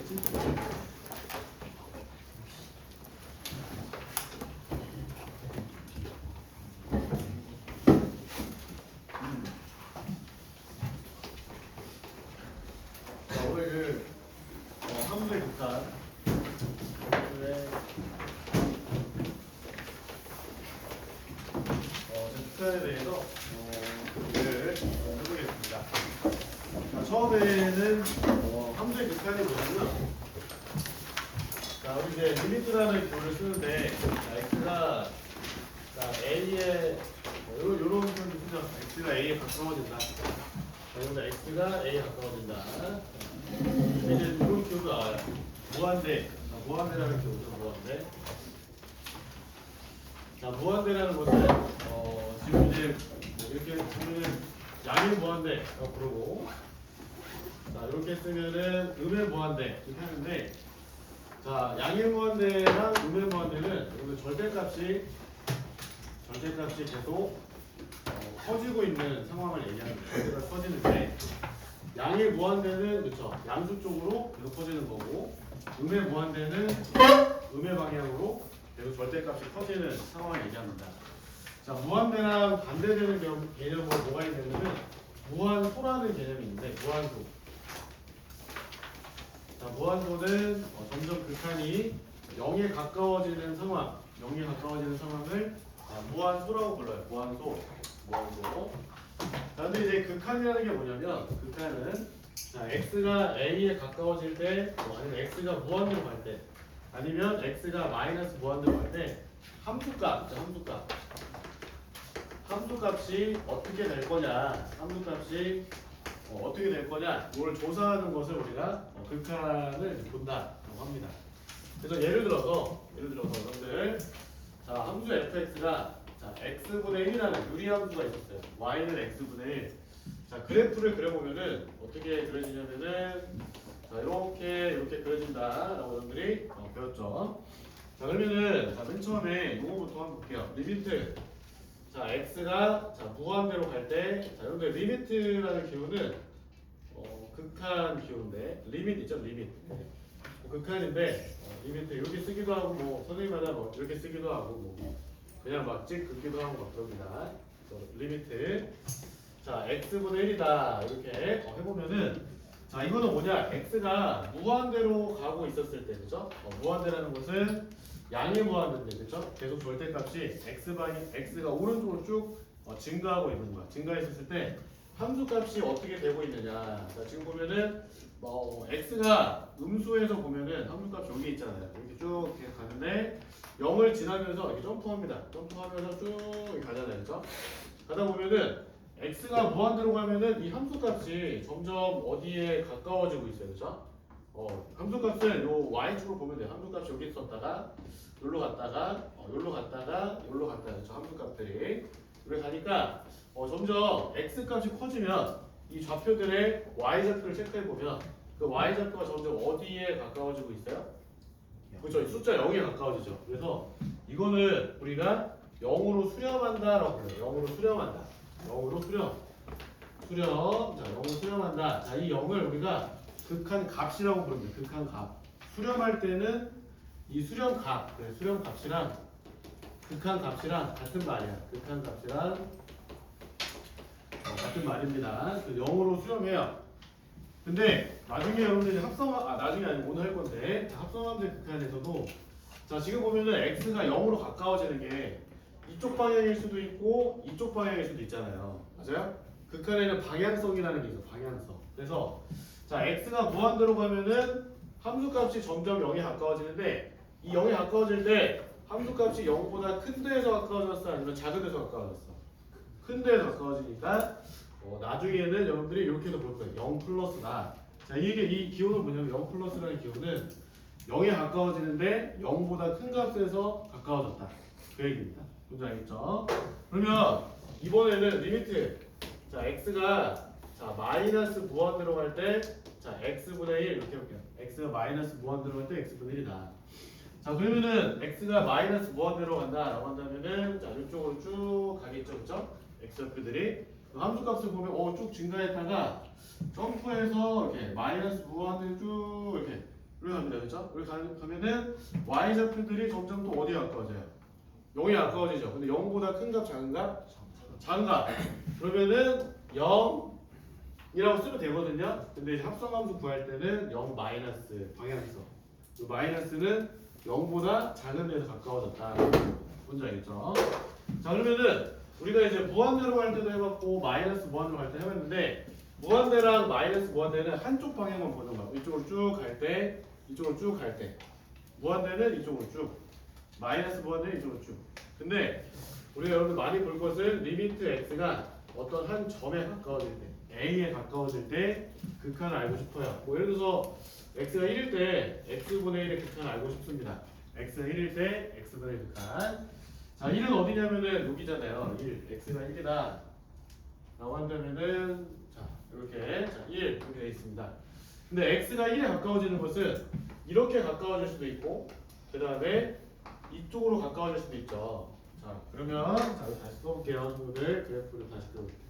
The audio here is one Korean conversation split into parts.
되겠지? 자, 오늘 함수의 극한 극한에 대해서 공부를 해보겠습니다. 자, 처음에는 함수의 극한이 뭐냐면, 자, 우리 이제 리미트라는 기호를 쓰는데, 자, x가 a에 요런 표현을 쓰죠. x가 a에 가까워진다. 자, 여기다 x가 a에 가까워진다. 이제 이런 기호도 나와요. 무한대. 자, 무한대라는 기호죠. 무한대. 자, 무한대라는 것은 지금 이제 이렇게 보면은 양의 무한대라고 부르고, 자, 이렇게 쓰면은 음의 무한대 이렇게 하는데, 자, 양의 무한대랑 음의 무한대는 여기 절대값이 계속 커지고 있는 상황을 얘기하는 거예요. 절대값이 커지는데, 양의 무한대는 그렇죠. 양수 쪽으로 계속 커지는 거고, 음의 무한대는 음의 방향으로 계속 절대값이 커지는 상황을 얘기합니다. 자, 무한대랑 반대되는 개념으로 뭐가 있냐면은 무한소라는 개념이 있는데, 무한소. 자, 무한소는 점점 극한이 0에 가까워지는 상황을 무한소라고 불러요. 무한소. 자, 근데 이제 극한이라는 게 뭐냐면, 극한은 자, x가 a에 가까워질 때, 아니면 x가 무한대로 갈 때, 아니면 x가 마이너스 무한대로 갈 때 함수값이 어떻게 될 거냐, 어떻게 될 거냐, 이걸 조사하는 것을 우리가 극한을 본다라고 합니다. 그래서 예를 들어서 여러분들, 자, 함수 fx가 자, x분의 1이라는 유리함수가 있었어요. y는 x분의 1. 자, 그래프를 그려보면은 어떻게 그려지냐면은, 자, 이렇게 그려진다라고 여러분들이 배웠죠. 자, 그러면은 자, 맨 처음에 이거부터 한번 볼게요. 리미트. 자, x가 자, 무한대로 갈 때, 자, 여러분들 리미트라는 기호는 극한 기호인데, 리밋 있죠, 리밋. 극한인데, 리미트 이렇게 쓰기도 하고, 뭐 선생님마다 뭐 이렇게 쓰기도 하고, 뭐 그냥 막 찍 긋기도 하고 막 그럽니다. 리미트. 자, x분의 1이다 이렇게 해보면은, 자, 이거는 뭐냐, x가 무한대로 가고 있었을 때, 그죠? 무한대라는 것은 양의 무한대인데, 그죠? 계속 절대값이 x가 오른쪽으로 쭉 증가하고 있는 거야. 증가했을 때 함수값이 어떻게 되고 있느냐. 자, 지금 보면은 x가 음수에서 보면은 함수값이 여기 있잖아요. 이렇게 쭉 이렇게 가는데 0을 지나면서 이렇게 점프합니다. 점프하면서 쭉 이렇게 가잖아요, 그죠? 가다 보면은 x가 무한대로 가면은 이 함수값이 점점 어디에 가까워지고 있어요, 그죠? 함수값은 요 y축으로 보면 돼요. 함수값이 여기 있었다가 여기로 갔다가 여기로 갔다가 그죠? 함수값들이 이렇게 가니까 점점 x값이 커지면 이 좌표들의 y좌표를 체크해 보면 그 y좌표가 점점 어디에 가까워지고 있어요? 그렇죠. 숫자 0에 가까워지죠. 그래서 이거는 우리가 0으로 수렴한다라고 불러요. 0으로 수렴한다. 0으로 수렴. 자, 0으로 수렴한다. 자, 이 0을 우리가 극한 값이라고 부릅니다. 극한 값. 수렴할 때는 이 수렴값, 수렴값이랑 극한 값이랑 같은 말이야. 극한 값이랑 같은 말입니다. 0으로 수렴해요. 근데 나중에 여러분들이 나중에 아니고 오늘 할 건데, 합성함수의 극한에서도 자, 지금 보면은 x가 0으로 가까워지는 게 이쪽 방향일 수도 있고 이쪽 방향일 수도 있잖아요. 맞아요? 극한에는 방향성이라는 게 있어. 방향성. 그래서 자, x가 무한대로 가면은 함수값이 점점 0에 가까워지는데, 이 0에 가까워질 때 함수값이 0보다 큰 데에서 가까워졌어, 아니면 작은 데서 가까워졌어? 큰 데에서 가까워지니까 나중에는 여러분들이 이렇게도 볼 거예요. 0 플러스다. 자, 이 기호는 뭐냐면 0 플러스라는 기호는 0에 가까워지는데 0보다 큰 값에서 가까워졌다. 그 얘기입니다. 뭔지 알겠죠? 그러면 이번에는 리미트. 자, x가 자, 마이너스 무한대로 갈 때, 자, x분의 1 이렇게 해볼게요. x가 마이너스 무한대로 갈 때 x분의 1이다. 자, 그러면은 x가 마이너스 무한대로 간다라고 한다면은, 자, 이쪽으로 쭉 가겠죠, 그죠? x좌표들이 함수값을 보면 쭉 증가했다가 점프해서 이렇게 마이너스 무한대로 쭉 이렇게 여기 갑니다. 그렇죠? 여기 가면은 y좌표들이 점점 또 어디에 가까워져요? 0에 가까워지죠. 근데 0보다 큰 값, 작은 값? 작은 값. 그러면은 0이라고 쓰면 되거든요. 근데 이제 합성함수 구할 때는 0 마이너스 방향성. 이 마이너스는 0보다 작은 데서 가까워졌다. 뭔지 알겠죠? 자, 그러면은 우리가 이제 무한대로 갈 때도 해봤고 마이너스 무한대로 갈 때 해봤는데 무한대랑 마이너스 무한대는 한쪽 방향만 보는 거야. 이쪽으로 쭉 갈 때, 이쪽으로 쭉 갈 때. 무한대는 이쪽으로 쭉. 마이너스 무한대는 이쪽으로 쭉. 근데 우리가 여러분들 많이 볼 것은 리미트 x가 어떤 한 점에 가까워질 때, a에 가까워질 때 극한을 알고 싶어요. 뭐 예를 들어서 x가 1일 때 x분의 1의 극한을 알고 싶습니다. x가 1일 때 x분의 1 극한. 자, 1은 어디냐면은 여기잖아요. 1. x가 1이다. 라고 한다면은 자, 이렇게 자, 1 이렇게 되어 있습니다. 근데 x가 1에 가까워지는 것은 이렇게 가까워질 수도 있고 그 다음에 이쪽으로 가까워질 수도 있죠. 자, 그러면 자, 다시 써볼게요. 친구들 그래프를 다시 그려볼게요.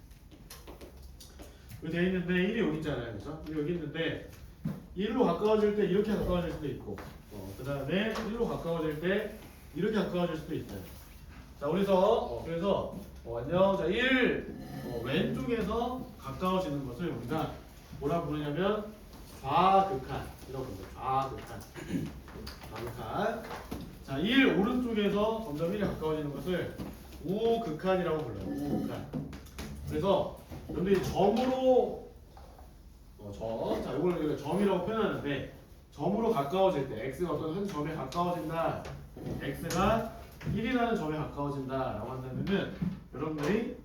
여기 되어 있는데 1이 여기 있잖아요. 그죠? 1이 여기 있는데 1로 가까워질 때 이렇게 가까워질 수도 있고 그 다음에 1로 가까워질 때 이렇게 가까워질 수도 있어요. 자, 그래서 안녕. 자, 1 왼쪽에서 가까워지는 것을 우리가 뭐라 부르냐면 좌극한 이라고 부릅니다. 좌극한. 좌극한. 자, 1 오른쪽에서 점점 1에 가까워지는 것을 우극한이라고 불러요. 우극한. 그래서 여러분들이 점으로 자, 이걸 우리가 점이라고 표현하는데 점으로 가까워질 때 x가 어떤 한 점에 가까워진다. x가 1이라는 점에 가까워진다라고 한다면은 여러분들이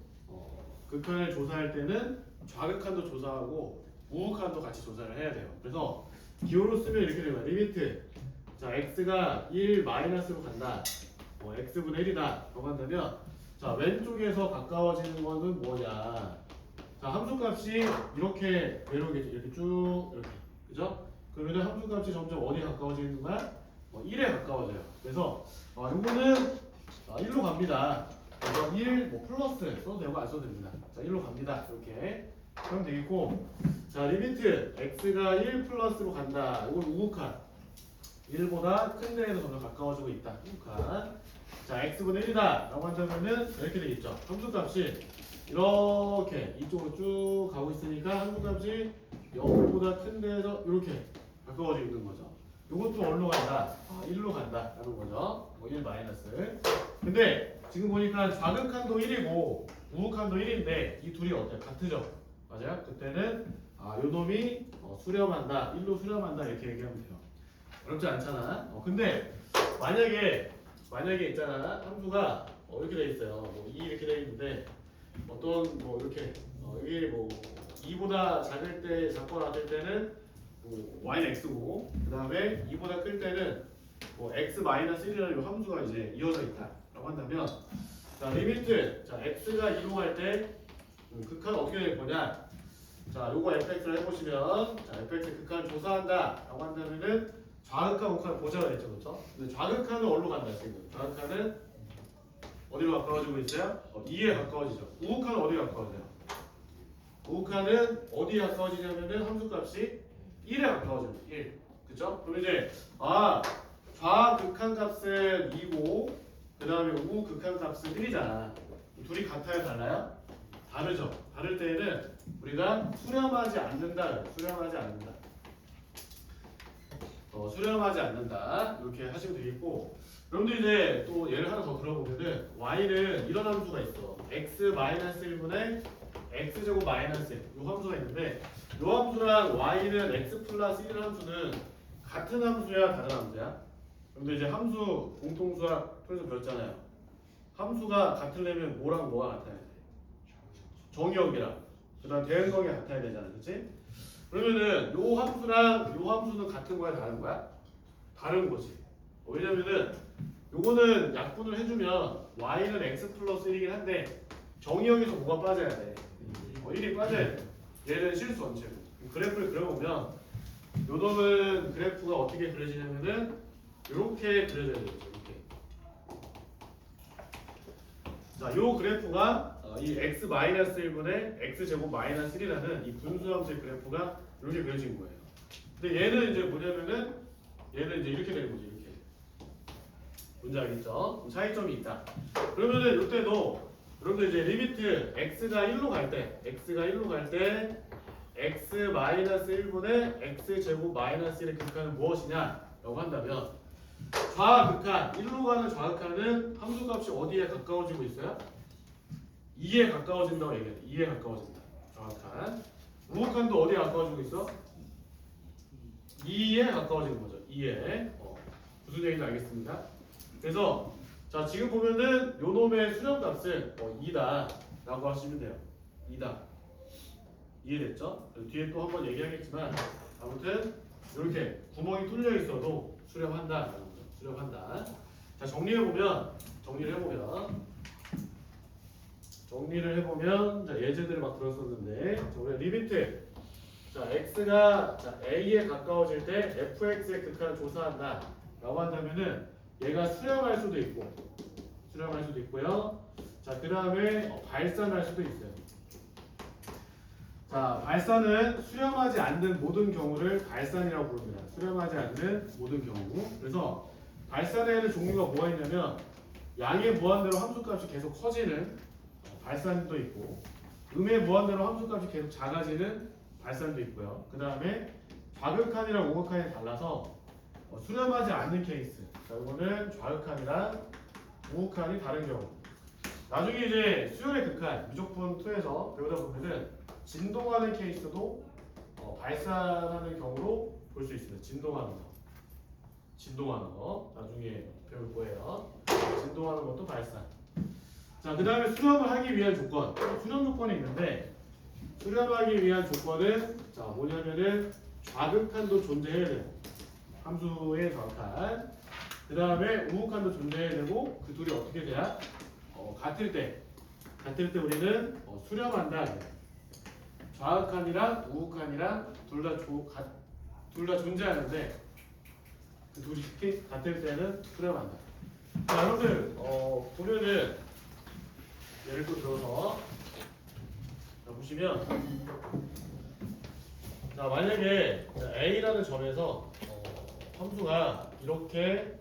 극한을 조사할 때는 좌극한도 조사하고 우극한도 같이 조사를 해야 돼요. 그래서 기호로 쓰면 이렇게 되는 거야. 리미트. 자, x가 1 마이너스로 간다. x분의 1이다. 라고 한다면 자, 왼쪽에서 가까워지는 거는 뭐냐? 자, 함수값이 이렇게 내려오겠죠. 이렇게 쭉 이렇게. 그죠? 그러면 함수값이 점점 어디에 가까워지는 거야? 1에 가까워져요. 그래서 요거는 1로 갑니다. 그래서 1 플러스 써도 되고 안 써도 됩니다. 자, 1로 갑니다. 이렇게 그럼 되겠고 자, 리미트 x가 1 플러스로 간다. 이건 우극한 1보다 큰 데에서 점점 가까워지고 있다. 우극한. 자, x분의 1이다 라고 한다면은 이렇게 되겠죠. 함수값이 이렇게 이쪽으로 쭉 가고 있으니까 함수값이 0보다 큰 데에서 이렇게 가까워지고 있는 거죠. 이것도 어디로 간다? 1로 간다 라는 거죠. 1 마이너스. 근데 지금 보니까 좌극한도 1이고 우극한도 1인데 이 둘이 어때요? 같으죠? 맞아요? 그때는 요 놈이 수렴한다. 1로 수렴한다 이렇게 얘기하면 돼요. 어렵지 않잖아. 근데 만약에 있잖아. 함수가 이렇게 돼 있어요. 2 이렇게 돼 있는데 어떤 이렇게 여기 2보다 작을 때 작거나 같을 때는 y는 x고 그 다음에 2보다 클 때는 x 1이라는 이 함수가 이제 이어져 있다라고 한다면 자, 리미트 자, x가 2로 갈 때 극한 어떻게 될 거냐? 자, 요거 fx를 해보시면 자, fx 극한 조사한다라고 한다면은 좌극한 우극한 보자가 됐죠, 그렇죠? 근데 좌극한은 어디로 간다 지금? 좌극한은 어디로 가까워지고 있어요? 2에 가까워지죠. 우극한은 어디에 가까워져요? 우극한은 어디에 가까워지냐면은 함수값이 1에 가까워집니다. 1. 그쵸? 그럼 이제 좌극한 값은 2고 그 다음에 우극한 값은 1이잖아. 둘이 같아요? 달라요? 다르죠. 다를 때에는 우리가 수렴하지 않는다. 수렴하지 않는다. 수렴하지 않는다. 이렇게 하시면 되겠고 여러분들 이제 또 예를 하나 더 들어보면은 y는 이런 함수가 있어. x-1분의 x제곱 마이너스 1. 이 함수가 있는데 이 함수랑 y는 x 플러스 1 함수는 같은 함수야 다른 함수야? 근데 이제 함수 공통수학 통해서 배웠잖아요. 함수가 같으려면 뭐랑 뭐가 같아야 돼? 정의역이랑 그 다음 대응역이 같아야 되잖아. 그치? 그러면은 요 함수랑 요 함수는 같은 거야 다른 거야? 다른 거지. 왜냐면은 요거는 약분을 해주면 y는 x 플러스 1이긴 한데 정의역에서 뭐가 빠져야 돼? 1이 빠져야 돼. 얘는 실수 원칙. 그래프를 그려보면 요 놈은 그래프가 어떻게 그려지냐면은 이렇게 그려져야 되죠. 이렇게. 자, 요 그래프가 이 x-1분의 x제곱 마이너스 1이라는 이 분수함수의 그래프가 이렇게 그려진 거예요. 근데 얘는 이제 뭐냐면은 얘는 이제 이렇게 되는 거지. 이렇게. 뭔지 알겠죠? 차이점이 있다. 그러면은 이때도 여러분들 이제 리미트 x가 1로 갈 때 x-1분의 x제곱 마이너스 1의 극한은 무엇이냐? 라고 한다면 좌극한, 1로 가는 좌극한은 함수값이 어디에 가까워지고 있어요? 2에 가까워진다고 얘기해요. 2에 가까워진다. 좌극한. 우극한도 어디에 가까워지고 있어? 2에 가까워지는 거죠. 2에. 무슨 얘기인지 알겠습니다. 그래서 자 지금 보면은 요 놈의 수렴값은 2다 라고 하시면 돼요. 2다. 이해됐죠? 뒤에 또 한번 얘기하겠지만 아무튼 이렇게 구멍이 뚫려 있어도 수렴한다. 수렴한다. 자 정리해보면 자 예제들을 막 들었었는데 자, 우리 리미트 자 x가 자, a에 가까워질 때 fx의 극한을 조사한다 라고 한다면은 얘가 수렴할 수도 있고요. 자 그 다음에 발산할 수도 있어요. 자 발산은 수렴하지 않는 모든 경우를 발산이라고 부릅니다. 수렴하지 않는 모든 경우. 그래서 발산에는 종류가 뭐가 있냐면 양의 무한대로 함수값이 계속 커지는 발산도 있고 음의 무한대로 함수값이 계속 작아지는 발산도 있고요. 그 다음에 좌극한이랑 우극한이 달라서 수렴하지 않는 케이스. 자, 이거는 좌극한이랑 우극한이 다른 경우. 나중에 이제 수열의 극한 미적분 2에서 배우다 보면은 진동하는 케이스도 발산하는 경우로 볼 수 있습니다. 진동하는 거 나중에 배울 거예요. 진동하는 것도 발산. 자, 그 다음에 수렴을 하기 위한 조건. 수렴 조건이 있는데 수렴하기 위한 조건은 자 뭐냐면은 좌극한도 존재해야 돼요. 함수의 좌극한. 그 다음에 우극한도 존재해야 되고 그 둘이 어떻게 돼야? 같을 때 우리는 수렴한다. 좌극한이랑 우극한이랑 둘 다 존재하는데 그 둘이 같을 때는 수렴한다. 자, 여러분들 보면은 예를 또 들어서 자, 보시면 자 만약에 A라는 점에서 함수가 이렇게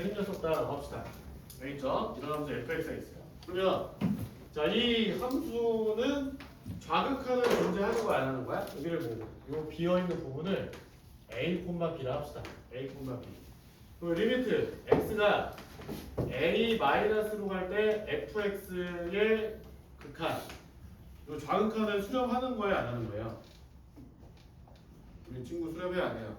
생겼었다라고 합시다. 알겠죠? 이런 함수 fx가 있어요. 그러면 자 이 함수는 좌극한을 존재하는 거야 안 하는 거야? 여기를 보고 이 비어 있는 부분을 a, b라 합시다. a, b. 그리고 리미트 x가 a-로 갈 때 fx의 극한. 이 좌극한을 수렴하는 거야 안 하는 거예요? 우리 친구 수렴해야 안 해요?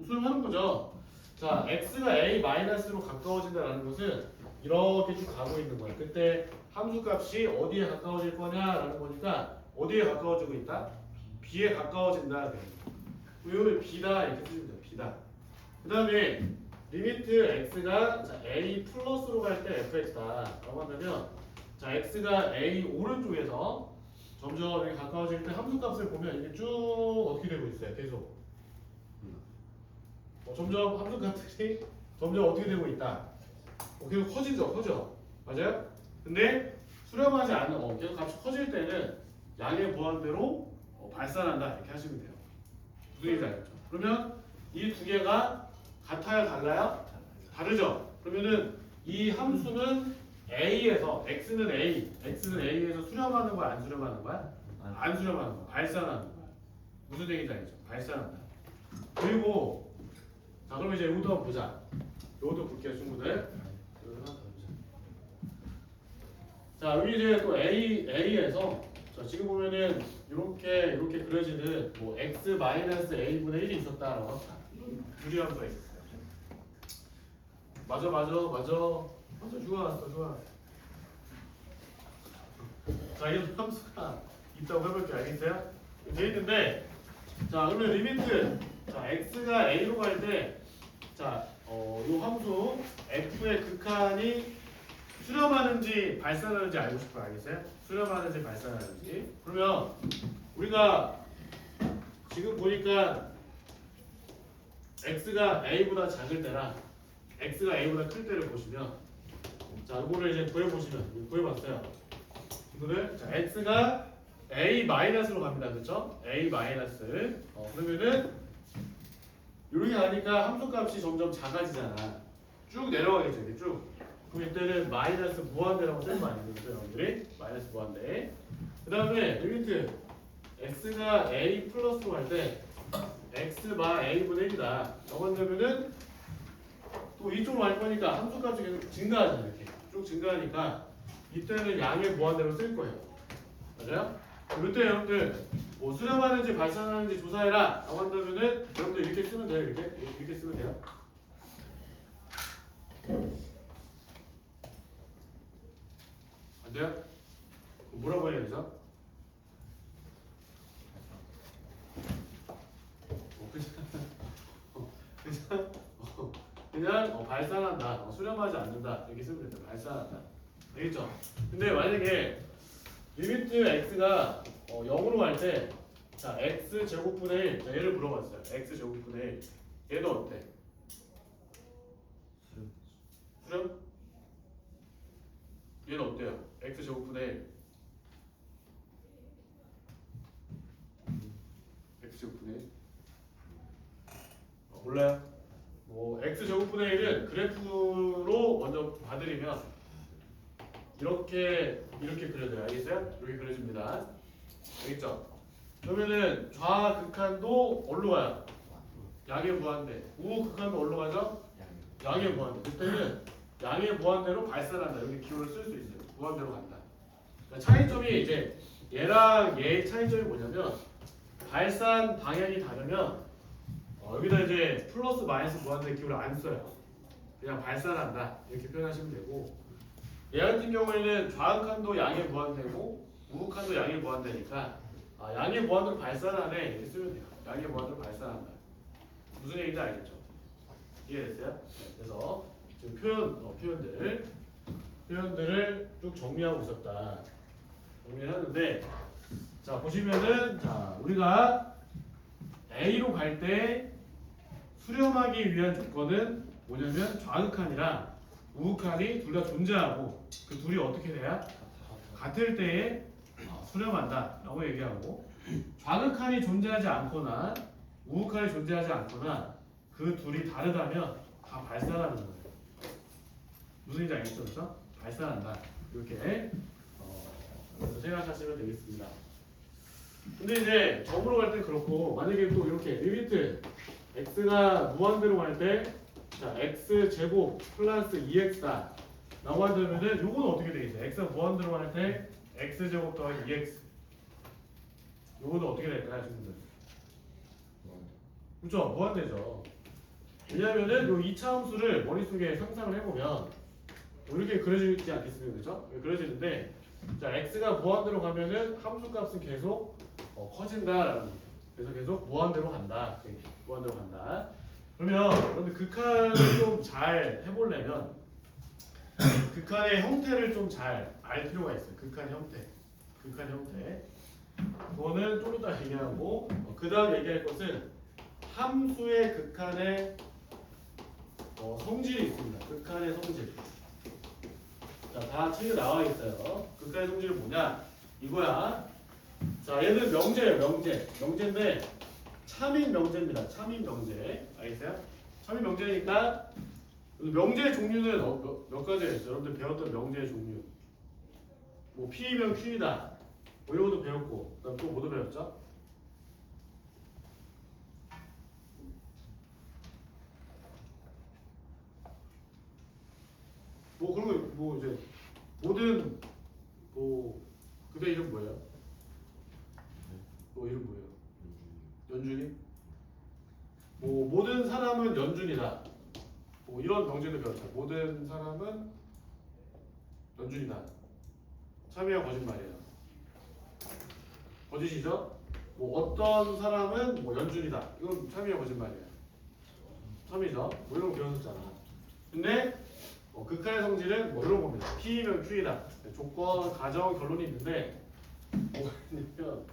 수렴하는 거죠. 자, x가 a-로 가까워진다는 것은 이렇게 쭉 가고 있는 거야. 그때 함수값이 어디에 가까워질 거냐라는 거니까 어디에 가까워지고 있다? b에 가까워진다. 여기 b다 이렇게 쓰면 돼요. b다. 그 다음에 리미트 x가 자, a 플러스로 갈 때 fx다라고 한다면 자 x가 a 오른쪽에서 점점 여기 가까워질 때 함수값을 보면 이게 쭉 어떻게 되고 있어요? 계속. 점점 함수값들이 점점 어떻게 되고 있다. 계속 커져. 맞아요? 근데 수렴하지 않는 계속 값이 커질 때는 양의 무한대로 발산한다 이렇게 하시면 돼요. 무슨 얘기인지 알겠죠? 그러면 이 두 개가 같아요, 달라요? 다르죠? 그러면은 이 함수는 A에서 x는 A에서 수렴하는 거야, 안 수렴하는 거야? 안 수렴하는 거야, 발산하는 거야. 무슨 얘기인지 알겠죠? 발산한다. 그리고 자 그럼 이제 요것도 한번 보자. 요것도 볼게요, 친구들. 자 여기 이제 또 A에서 자 지금 보면은 이렇게 그려지는 뭐 x-a분의 1이 있었다라고 합시다. 유리함수가 있었어요. 맞아 좋아. 자 이런 함수가 있다고 해볼게요. 알겠어요? 돼 있는데 자 그러면 리미트 자 x가 a로 갈 때 자 요 함수 f의 극한이 수렴하는지 발산하는지 알고 싶어요. 알겠어요? 수렴하는지 발산하는지. 그러면 우리가 지금 보니까 x가 a보다 작을 때랑 x가 a보다 클 때를 보시면 자 이거를 이제 구해보시면 구해봤어요. 이거를 자 x가 a 마이너스로 갑니다. 그렇죠? a 마이너스. 그러면은 이렇게 가니까 함수값이 점점 작아지잖아. 쭉 내려가겠죠. 이렇게 쭉. 그럼 이때는 마이너스 무한대라고 쓰는 거 아니겠어요, 여러분들이? 마이너스 무한대. 그 다음에 리미트 x가 a 플러스로 갈 때 x 바 a분의 1이다. 저건 되면은 또 이쪽으로 갈 거니까 함수값이 계속 증가하잖아요. 이렇게 쭉 증가하니까 이때는 양의 무한대로 쓸 거예요. 맞아요? 이때 여러분들 뭐 수렴하는지 발산하는지 조사해라 라고 한다면은 여러분들 이렇게 쓰면 돼요. 이렇게 쓰면 돼요. 안 돼요? 뭐라고 해야 되죠? 그냥 발산한다. 수렴하지 않는다. 이렇게 쓰면 된다. 발산한다. 알겠죠? 근데 만약에 리미트 x가 0으로 갈 때, 자 x 제곱분의 1, 자, 얘를 물어봤어요. x 제곱분의 1. 얘도 어때? 수렴? 얘는 어때요? x 제곱분의 1. x 제곱분의 1. 몰라요? 뭐 x 제곱분의 1은 그래프로 먼저 봐드리면 이렇게 그려져요. 알겠어요? 이렇게 그려집니다. 알겠죠? 그러면은 좌극한도 어디로 가요? 양의 무한대. 우극한도 어디로 가죠? 양의 무한대. 그때는 양의 무한대로 발산한다. 여기 기호를 쓸 수 있어요. 무한대로 간다. 그러니까 차이점이 이제 얘랑 얘의 차이점이 뭐냐면 발산 방향이 다르면 여기다 이제 플러스 마이너스 무한대 기호를 안 써요. 그냥 발산한다. 이렇게 표현하시면 되고 얘 같은 경우에는 좌극한도 양의 무한대고 우극한도 양의 무한대니까 양의 무한대로 발산하네 이렇게 쓰면 돼요. 양의 무한대로 발산한다. 무슨 얘기인지 알겠죠? 이해됐어요? 네, 그래서 지금 표현들을 쭉 정리하고 있었다. 정리하는데 자 보시면은 자 우리가 A로 갈 때 수렴하기 위한 조건은 뭐냐면 좌극한이랑 우극한이 둘 다 존재하고 그 둘이 어떻게 돼야? 같을 때에 수렴한다 라고 얘기하고 좌극한이 존재하지 않거나 우극한이 존재하지 않거나 그 둘이 다르다면 다 발산하는 거예요. 무슨 얘기인지 알겠죠? 그래서 발산한다 이렇게 생각하시면 되겠습니다. 근데 이제 점으로 갈 때 그렇고 만약에 또 이렇게 리미트 x가 무한대로 갈 때 자 x 제곱 플러스 2x다 라고 한다면은 요거는 어떻게 되겠어요? x가 무한대로 갈 때 x 제곱 더하기 2x 요거는 어떻게 될까요, 친구들? 그렇죠? 무한대죠. 왜냐면은 요 2차 함수를 머릿속에 상상을 해보면 이렇게 그려지지 않겠습니까? 그렇죠? 그려지는데 자 x가 무한대로 가면은 함수 값은 계속 커진다라는 거죠. 그래서 계속 무한대로 간다. 무한대로 간다. 그러면 여러분들 극한을 좀 잘 해보려면 극한의 형태를 좀 잘 알 필요가 있어요. 극한 형태. 그거는 좀 이따 얘기하고 그 다음 얘기할 것은 함수의 극한의 성질이 있습니다. 극한의 성질. 자, 다 책에 나와 있어요. 극한의 성질은 뭐냐? 이거야. 자, 얘는 명제예요. 명제인데 참인 명제입니다. 참인 명제. 알겠어요? 참인 명제니까 명제의 종류는 몇 가지가 있어요. 여러분들 배웠던 명제의 종류. 뭐 P이면 Q이다. 뭐 이런 것도 배웠고 그다음 또 뭐도 배웠죠? 뭐 그런 거 뭐 이제 모든 뭐 그대 이름 뭐예요? 뭐 이름 뭐예요? 연준이? 뭐 모든 사람은 연준이다. 뭐 이런 명제도 배웠죠. 모든 사람은 연준이다. 참이야 거짓말이에요. 거짓이죠? 뭐 어떤 사람은 뭐 연준이다. 이건 참이야 거짓말이에요. 참이죠? 뭐 이런 거 배웠었잖아. 근데 극한의 성질은 뭐 이런 겁니다. P면 Q이다. 조건, 가정, 결론이 있는데 뭐냐면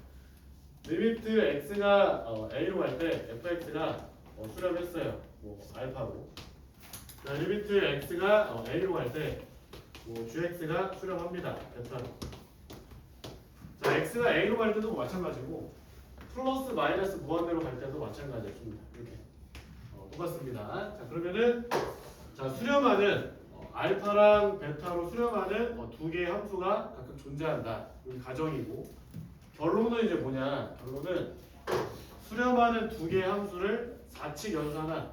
리미트 x가 a로 갈 때 fx가 수렴했어요. 뭐 알파로. 리미트 x가 a로 갈 때 뭐 gx가 수렴합니다. 베타로. 자, x가 a로 갈 때도 마찬가지고 플러스 마이너스 무한대로 갈 때도 마찬가지입니다. 이렇게 똑같습니다. 자, 그러면은 자 수렴하는 알파랑 베타로 수렴하는 두 개의 함수가 각각 존재한다. 이게 가정이고 결론은 이제 뭐냐? 결론은 수렴하는 두 개의 함수를 4칙 연산한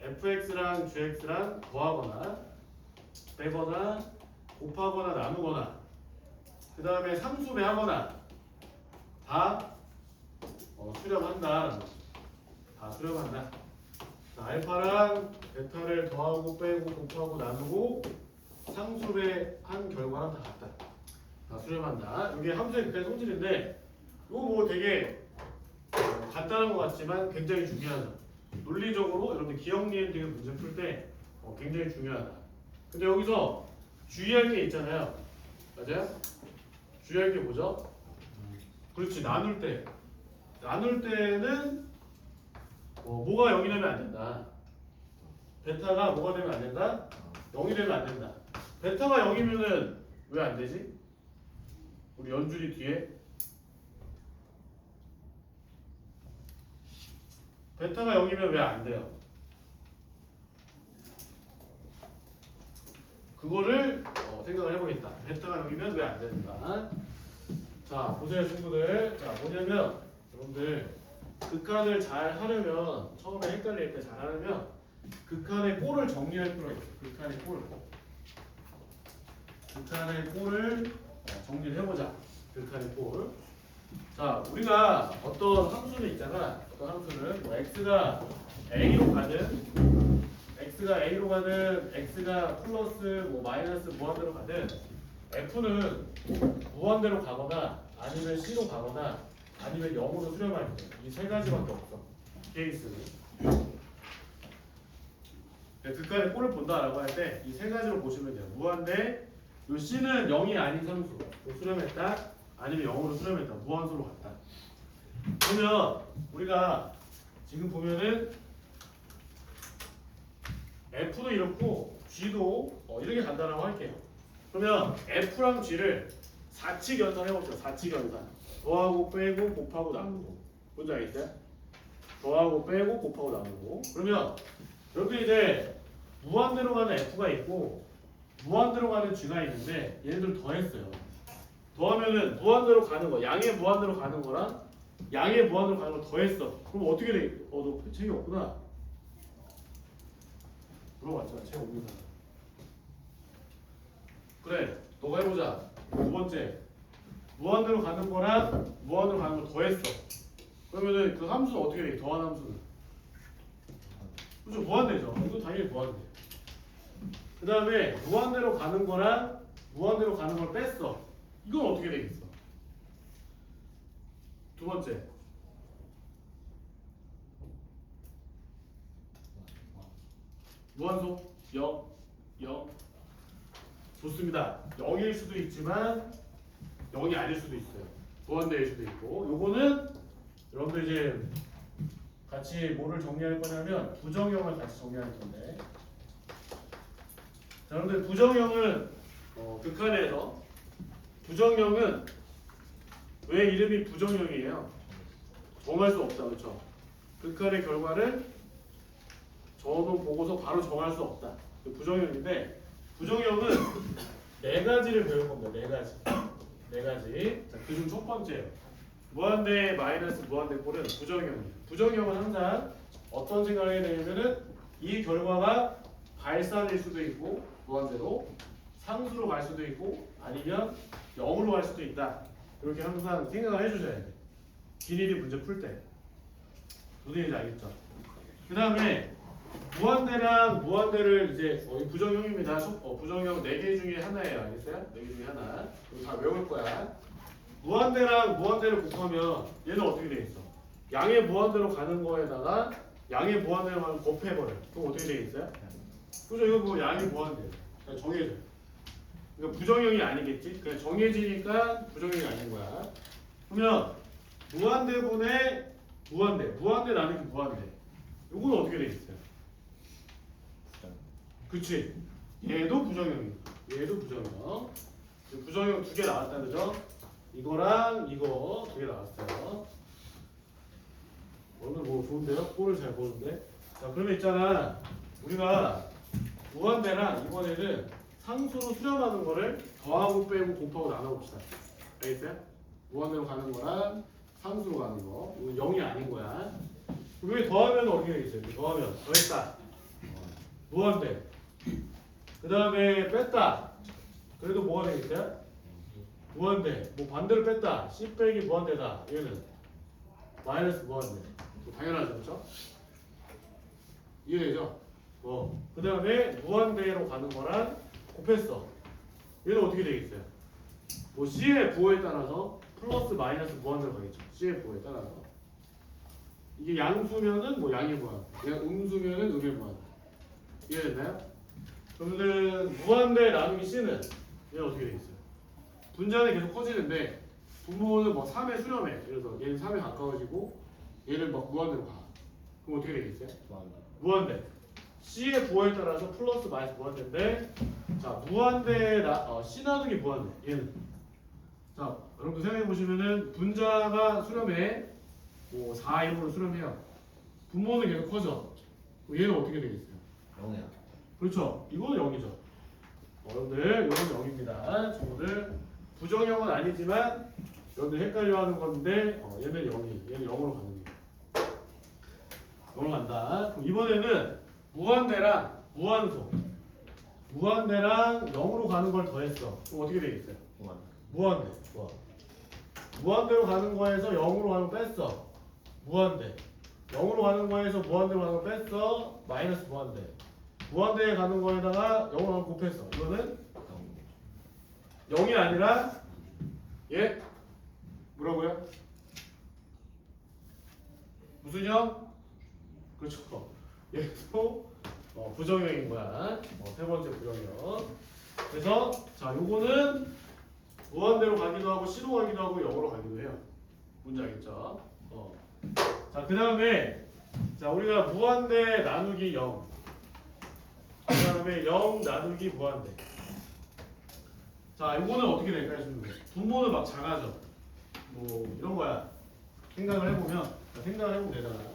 fx랑 gx랑 더하거나 빼거나 곱하거나 나누거나 그 다음에 상수배하거나 다 수렴한다. 다 수렴한다. 자, 알파랑 베타를 더하고 빼고 곱하고 나누고 상수배한 결과랑 다 같다. 다 수렴한다. 이게 함수의 극한의 성질인데 이거 뭐 되게 간단한 것 같지만 굉장히 중요하죠. 논리적으로 여러분들 기억 니은 등의 문제 풀 때 굉장히 중요하다. 근데 여기서 주의할 게 있잖아요. 맞아요? 주의할 게 뭐죠? 그렇지, 나눌 때. 나눌 때는 뭐가 0이 되면 안 된다. 베타가 뭐가 되면 안 된다? 0이 되면 안 된다. 베타가 0이면은 왜 안 되지? 우리 연줄이 뒤에 베타가 0이면 왜 안 돼요? 그거를 생각을 해보겠다. 베타가 0이면 왜 안 되는가? 자, 보세요 친구들. 자, 뭐냐면 여러분들 극한을 잘 하려면 처음에 헷갈릴 때 잘 하려면 극한의 꼴을 정리할 필요가 있어요. 극한의 꼴. 극한의 꼴을 정리를 해보자. 극한의 꼴. 자, 우리가 어떤 함수는 있잖아. 어떤 함수는 뭐 x가 a로 가든 x가 플러스 뭐 마이너스 무한대로 가든 f는 무한대로 가거나 아니면 c로 가거나 아니면 0으로 수렴할 때 이 세 가지밖에 없어. 케이스는. 극한의 꼴을 본다라고 할 때 이 세 가지로 보시면 돼요. 무한대, 요 c는 0이 아닌 상수, 수렴했다, 아니면 0으로 수렴했다, 무한수로 갔다. 그러면 우리가 지금 보면은 f도 이렇고 g도 이렇게 간다라고 할게요. 그러면 f랑 g를 4칙 연산해봅시다. 4칙 연산. 더하고 빼고 곱하고 나누고. 뭔지 알겠어요? 더하고 빼고 곱하고 나누고. 그러면 여기 이제 무한대로 가는 f가 있고 무한대로 가는 g가 있는데 얘네들 더했어요. 더하면은 무한대로 가는 거, 양의 무한대로 가는 거랑 양의 무한대로 가는 걸 더했어. 그럼 어떻게 돼? 너 책이 없구나. 물어봤잖아. 책 없는 사람. 그래, 너가 해보자. 두 번째, 무한대로 가는 거랑 무한대로 가는 걸 더했어. 그러면은 그 함수는 어떻게 돼? 더한 함수는? 그렇죠, 무한대죠. 이거 당연히 무한대. 그 다음에 무한대로 가는 거랑 무한대로 가는 걸 뺐어. 이건 어떻게 되겠어? 두 번째. 무한소 0, 0. 좋습니다. 0일 수도 있지만 0이 아닐 수도 있어요. 무한대일 수도 있고. 요거는 여러분들 이제 같이 뭐를 정리할 거냐면 부정형을 같이 정리할 건데. 자, 여러분들 부정형은 극한에서 부정형은 왜 이름이 부정형이에요? 정할 수 없다, 그렇죠? 극한의 결과를 저도 보고서 바로 정할 수 없다. 부정형인데 부정형은 네 가지를 배울 겁니다. 네 가지. 네 가지. 자, 그중 첫 번째요. 무한대 마이너스 무한대 꼴은 부정형이에요. 부정형은 항상 어떤 생각을 해야 되냐면은 이 결과가 발산일 수도 있고 무한대로 상수로 갈 수도 있고 아니면 0으로 갈 수도 있다. 이렇게 항상 생각을 해주셔야 돼요. 비닐이 문제 풀 때. 무슨 얘기인지 알겠죠? 그 다음에 무한대랑 무한대를 이제 부정형입니다. 부정형 4개 중에 하나예요. 알겠어요? 4개 중에 하나. 이거 다 외울 거야. 무한대랑 무한대를 곱하면 얘는 어떻게 돼 있어? 양의 무한대로 가는 거에다가 양의 무한대로 가는 거 곱해버려. 그럼 어떻게 돼 있어요? 그죠? 이거 뭐 양의 무한대. 그냥 정해져. 그러니까 부정형이 아니겠지? 그냥 정해지니까 부정형이 아닌 거야. 그러면 무한대분의 무한대. 무한대 나누기 무한대. 이건 어떻게 돼 있어요? 그치? 얘도 부정형이고 얘도 부정형. 부정형 2개 나왔다, 그죠? 이거랑 이거 두 개 나왔어요. 오늘 뭐 좋은데요? 꼴을 잘 보는데. 자, 그러면 있잖아. 우리가 무한대랑 이번에는 상수로 수렴하는 거를 더하고 빼고 곱하고 나눠봅시다. 알겠어요? 무한대로 가는 거랑 상수로 가는 거. 이건 0이 아닌 거야. 우리 더하면 어떻게 되겠어요? 더하면 더했다. 무한대. 그 다음에 뺐다. 그래도 뭐가 되겠어요? 무한대. 뭐 반대로 뺐다. 10 빼기 무한대다. 얘는 마이너스 무한대. 당연하죠, 그렇죠? 이해되죠? 그 다음에 무한대로 가는 거랑 곱했어. 얘는 어떻게 되겠어요? 뭐 C의 부호에 따라서 플러스 마이너스 무한대로 가겠죠. C의 부호에 따라서. 이게 양수면은 뭐 양의 무한, 음수면은 음의 무한. 이해됐나요? 그러면은 무한대 나누기 C는 얘는 어떻게 되겠어요? 분자는 계속 커지는데 분모는 뭐 3에 수렴해. 그래서 얘는 3에 가까워지고 얘는 막 무한대로 가. 그럼 어떻게 되겠어요? 무한대. C의 부호에 따라서 플러스 마이너스 무한대인데, 자 무한대 C 나누기 무한대. 얘는 자 여러분들 생각해 보시면은 분자가 수렴해. 뭐 4, 1으로 수렴해요. 분모는 계속 커져. 그럼 얘는 어떻게 되겠어요? 0이야. 그렇죠. 이거는 0이죠. 여러분들 이건 0입니다. 친구들 부정형은 아니지만 여러분들 헷갈려하는 건데 얘는 0이, 얘는 0으로 가는 거예요. 0으로 간다. 그럼 이번에는 무한대랑 무한소, 무한대랑 0으로 가는 걸 더했어. 그럼 어떻게 되겠어요? 무한대. 무한대로 가는 거에서 0으로 가는 거 뺐어. 무한대. 0으로 가는 거에서 무한대로 가는 거 뺐어. 마이너스 무한대. 무한대에 가는 거에다가 0으로 가는 거 곱했어. 이거는 0이 아니라 얘 뭐라고요? 무슨 형? 그렇죠. 얘도 부정형인 거야. 세 번째 부정형. 그래서 자 요거는 무한대로 가기도 하고 C로 가기도 하고 0으로 가기도 해요. 뭔지 알겠죠? 자 그 다음에 자 우리가 무한대 나누기 0. 그 다음에 0 나누기 무한대. 자 이거는 어떻게 될까요? 분모는 막 작아져. 뭐 이런 거야. 생각을 해보면 되잖아.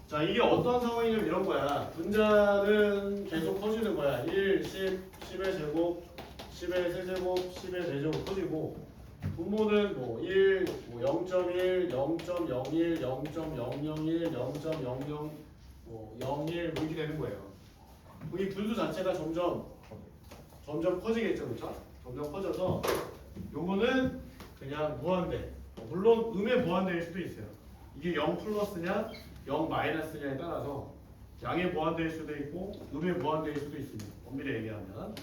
자 이게 어떤 상황이냐면 이런 거야. 분자는 계속 커지는 거야. 1, 10, 10의 제곱, 10의 세제곱, 10의 대제곱 커지고 분모는 뭐 1, 뭐 0.1, 0.01, 0.001, 0.00, 뭐 01 뭐 이렇게 되는 거예요. 이 분수 자체가 점점 커지겠죠, 그렇죠? 점점 커져서 요거는 그냥 무한대. 물론 음의 무한대일 수도 있어요. 이게 0 플러스냐 0 마이너스냐에 따라서 양의 무한대일 수도 있고 음의 무한대일 수도 있습니다. 엄밀히 얘기하면.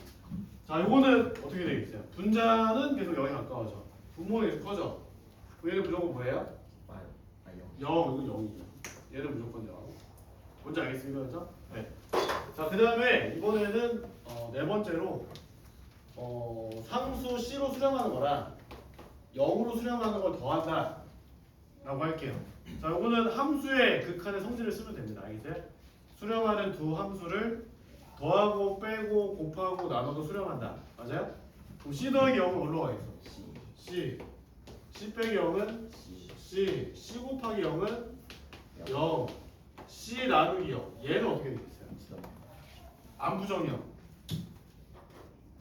자, 요거는 어떻게 되겠어요? 분자는 계속 0에 가까워져. 분모는 계속 커져. 얘는 무조건 뭐예요? 0. 이건 0이죠. 얘는 무조건 0. 뭔지 알겠습니까? 그렇죠? 네. 자, 그 다음에 이번에는 네 번째로 상수 C로 수렴하는 거랑 0으로 수렴하는 걸 더한다 라고 할게요. 자, 요거는 함수의 극한의 성질을 쓰면 됩니다. 알겠어요? 수렴하는 두 함수를 더하고 빼고 곱하고 나눠도 수렴한다. 맞아요? 그럼 C 더하기 0은 뭘로 가겠어? C. C 빼기 0은 C. C 곱하기 0은 0. C 나누기 0. 얘는 어떻게 되겠어요? 안부정형.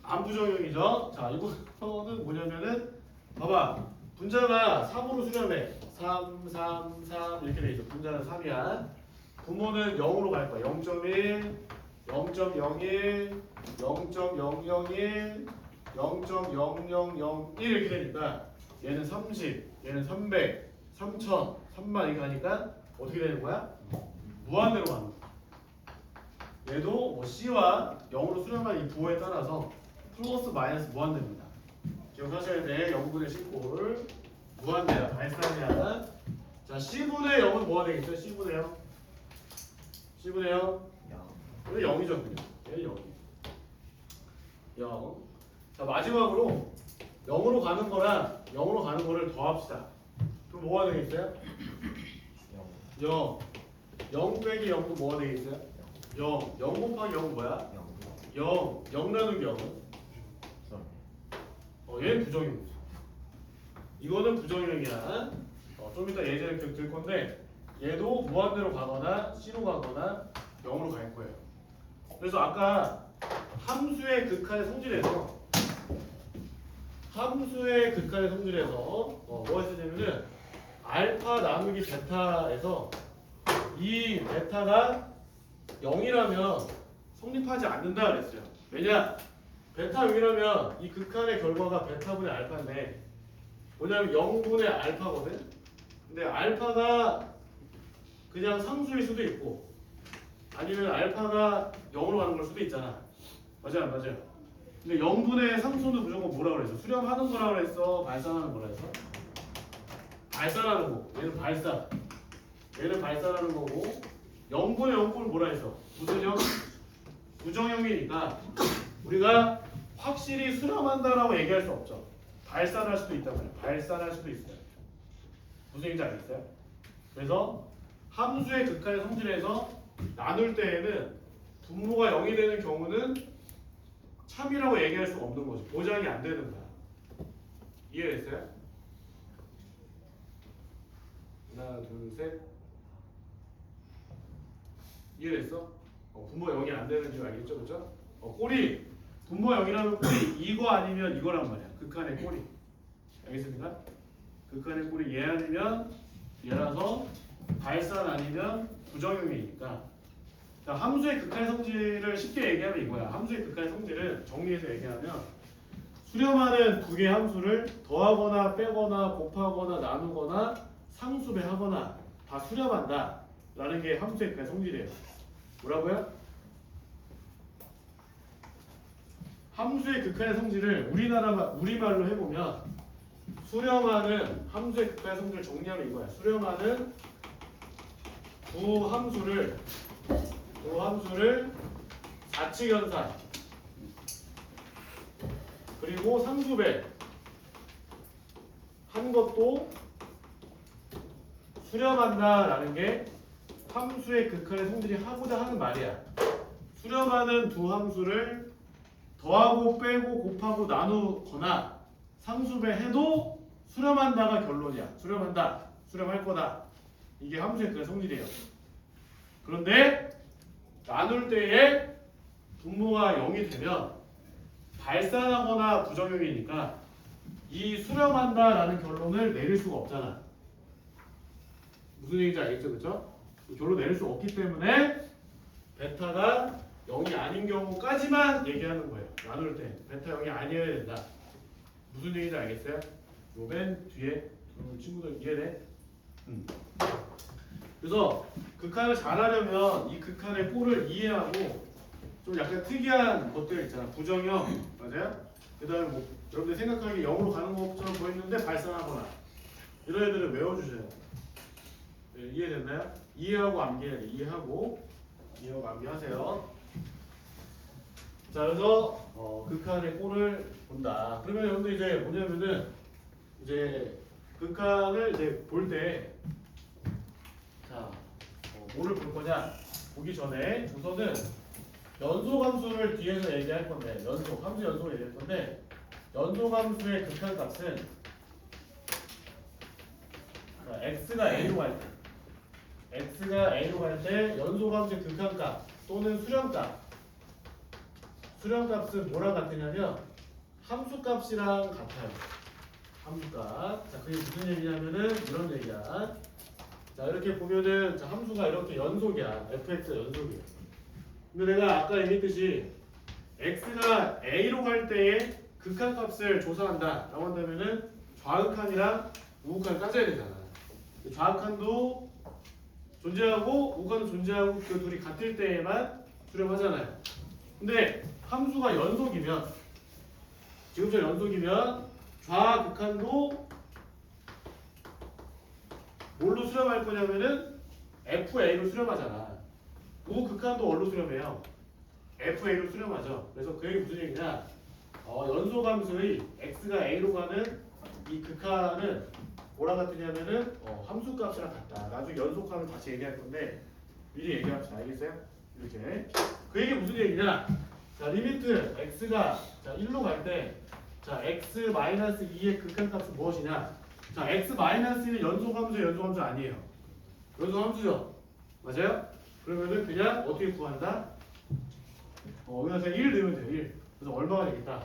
안부정형이죠. 자, 이거는 뭐냐면은 봐봐. 분자가 3으로 수렴해. 3, 3, 3 이렇게 돼 있어. 분자는 3이야. 분모는 0으로 갈 거야. 0.1, 0.01, 0.001, 0.0001 이렇게 되니까 얘는 30, 얘는 300, 3000, 3000 이렇게 하니까 어떻게 되는 거야? 무한대로 가는 거야. 얘도 뭐 C와 0으로 수렴한 이 부호에 따라서 플러스 마이너스 무한대입니다. 기억하셔야 돼. 0분의 10꼴 무한대야. 발산이야. 자, C분의 0은 뭐가 되겠어요? C분의 0? C분의 0? 얘는 0이죠. 그냥. 얘는 0. 0. 자, 마지막으로 0으로 가는 거랑 0으로 가는 거를 더합시다. 그럼 뭐가 되겠어요? 0. 0 빼기 0도 뭐가 되겠어요? 0. 0 곱하기 0은 뭐야? 0 나누기 0은 얘는 부정유형이죠. 이거는 부정유형이야. 좀 이따 예제를 들 건데 얘도 무한대로 가거나 C로 가거나 0으로 갈 거예요. 그래서 아까 함수의 극한의 성질에서 뭐가 있었냐면은 알파 나누기 베타에서 이 베타가 0이라면 성립하지 않는다 그랬어요. 왜냐? 베타 0이라면 이 극한의 결과가 베타분의 알파인데 뭐냐면 0분의 알파거든. 근데 알파가 그냥 상수일 수도 있고 아니면 알파가 0으로 가는 걸 수도 있잖아. 맞아요, 맞아요. 근데 0분의 상수는 무조건 뭐라 그랬어? 수렴하는 거라 그랬어? 발산하는 거라 했어? 발산하는 거. 얘는 발산. 얘는 발산하는 거고 0분의 0분은 뭐라 했어? 무슨 형? 부정형이니까 우리가 확실히 수렴한다라고 얘기할 수 없죠. 발산할 수도 있단 말이에요. 발산할 수도 있어요. 무슨 얘기인지 알겠어요? 그래서 함수의 극한의 성질에서 나눌 때에는 분모가 0이 되는 경우는 참이라고 얘기할 수가 없는 거죠. 보장이 안 되는 거야. 이해됐어요? 하나, 둘, 셋. 이해됐어? 분모가 0이 안 되는 줄 알겠죠? 그죠? 꼴이 분모가 0이라면 꼴이 이거 아니면 이거란 말이야. 극한의 꼴이. 알겠습니까? 극한의 꼴이 얘 아니면 얘라서 발산 아니면 부정형이니까. 자, 함수의 극한의 성질을 쉽게 얘기하면 이거야. 함수의 극한의 성질은 정리해서 얘기하면 수렴하는 두 개의 함수를 더하거나 빼거나 곱하거나 나누거나 상수배하거나 다 수렴한다 라는 게 함수의 극한의 성질이에요. 뭐라고요? 함수의 극한의 성질을 우리말로 해보면 수렴하는 함수의 극한의 성질을 정리하면 이거야. 수렴하는 두 함수를 사칙연산 그리고 상수배 한 것도 수렴한다라는 게 함수의 극한의 성질이 하고자 하는 말이야. 수렴하는 두 함수를 더하고 빼고 곱하고 나누거나 상수배해도 수렴한다가 결론이야. 수렴한다, 수렴할 거다. 이게 함수의 극한의 성질이에요. 그런데 나눌 때에 분모가 0이 되면 발산하거나 부정형이니까 이 수렴한다라는 결론을 내릴 수가 없잖아. 무슨 얘기인지 알겠죠? 그렇죠? 결론 내릴 수 없기 때문에 베타가 0이 아닌 경우까지만 얘기하는 거예요. 나눌 때 베타 0이 아니어야 된다. 무슨 얘기인지 알겠어요? 요 맨 뒤에 친구들 이해돼? 그래서 극한을 잘하려면 이 극한의 꼴을 이해하고 좀 약간 특이한 것들 있잖아. 부정형 맞아요? 그 다음에 뭐 여러분들 생각하기에 0으로 가는 것처럼 보이는데 발산하거나 이런 애들을 외워주세요. 네, 이해됐나요? 이해하고 암기해야 돼. 이해하고 암기하세요. 자, 그래서 극한의 꼴을 본다. 그러면 여러분들 이제 뭐냐면은 이제 극한을 이제 볼 때 자, 뭐를 볼 거냐? 보기 전에 우선은 연소함수를 뒤에서 얘기할 건데 함수 연속을 얘기할 건데 연소함수의 극한값은 x가 a로 갈 때 연소함수의 극한값 또는 수렴값은 뭐랑 같으냐면 함수값이랑 같아요. 함수값. 자, 그게 무슨 얘기냐면은 이런 얘기야. 자, 이렇게 보면은 자, 함수가 이렇게 연속이야. fx가 연속이야. 근데 내가 아까 얘기했듯이 x가 a로 갈 때의 극한값을 조사한다 라고 한다면은 좌극한이랑 우극한을 따져야 되잖아. 좌극한도 존재하고 우극한도 존재하고 그 둘이 같을 때에만 수렴하잖아요. 근데 함수가 연속이면 지금처럼 연속이면 좌극한도 뭘로 수렴할 거냐면은 FA로 수렴하잖아. 우극한도 뭘로 수렴해요? FA로 수렴하죠. 그래서 그게 무슨 얘기냐? 연소함수의 x가 a로 가는 이 극한은 뭐랑 같으냐면은 함수값이랑 같다. 나중에 연속하면 다시 얘기할 건데 미리 얘기합시다. 알겠어요? 이렇게. 그 얘기 무슨 얘기냐? 자, 리미트 x가 자 1로 갈 때 자, x-2의 극한값은 무엇이냐? 자, x-1은 연속함수 아니에요. 연속함수죠. 맞아요? 그러면은 그냥 어떻게 구한다? 그냥 1 넣으면 돼요. 1. 그래서 얼마가 되겠다?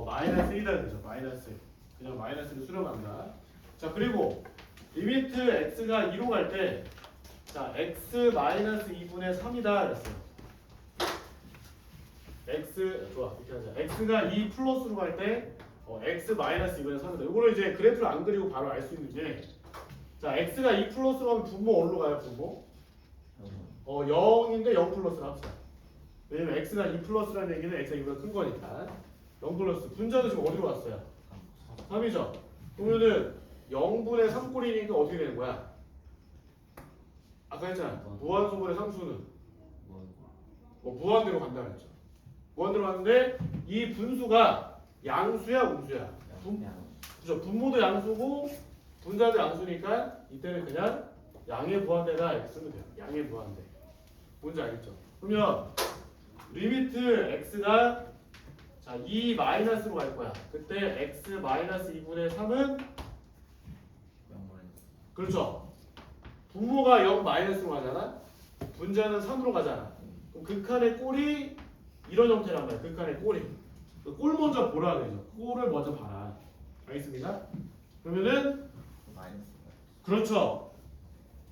마이너스 1이다 되죠. 마이너스. 그냥 마이너스를 수렴한다. 자, 그리고 리미트 x가 2로 갈 때 자, x-2분의 3이다 그랬어요. 좋아. 이렇게 하자. x가 2 플러스로 갈 때 x-2분의 3이다. 이거를 이제 그래프를 안 그리고 바로 알 수 있는 게 자, x가 2 플러스로 가면 분모 어디로 가요? 분모? 0인데 0 플러스로 합시다. 왜냐면 x가 2 플러스라는 얘기는 x가 2보다 큰 거니까 0 플러스. 분자는 지금 어디로 갔어요? 3이죠. 그러면은 0분의 3꼴이니까 어떻게 되는 거야? 아까 했잖아. 무한소분의 상수는 무한대로 간다 그랬죠. 무한대로 가는데 이 분수가 양수야 음수야? 그죠. 분모도 양수고 분자도 양수니까 이때는 그냥 양의 무한대다 이렇게 쓰면 돼요. 양의 무한대. 뭔지 알겠죠? 그러면 리미트 x가 자 2 마이너스로 갈 거야. 그때 x 마이너스 2분의 3은 그렇죠. 분모가 0 마이너스로 가잖아. 분자는 3으로 가잖아. 그럼 극한의 꼴이 이런 형태란 말이야. 극한의 꼴이. 그 꼴 먼저 보라 그러죠. 꼴을 먼저 봐라. 알겠습니까? 그러면은 그렇죠.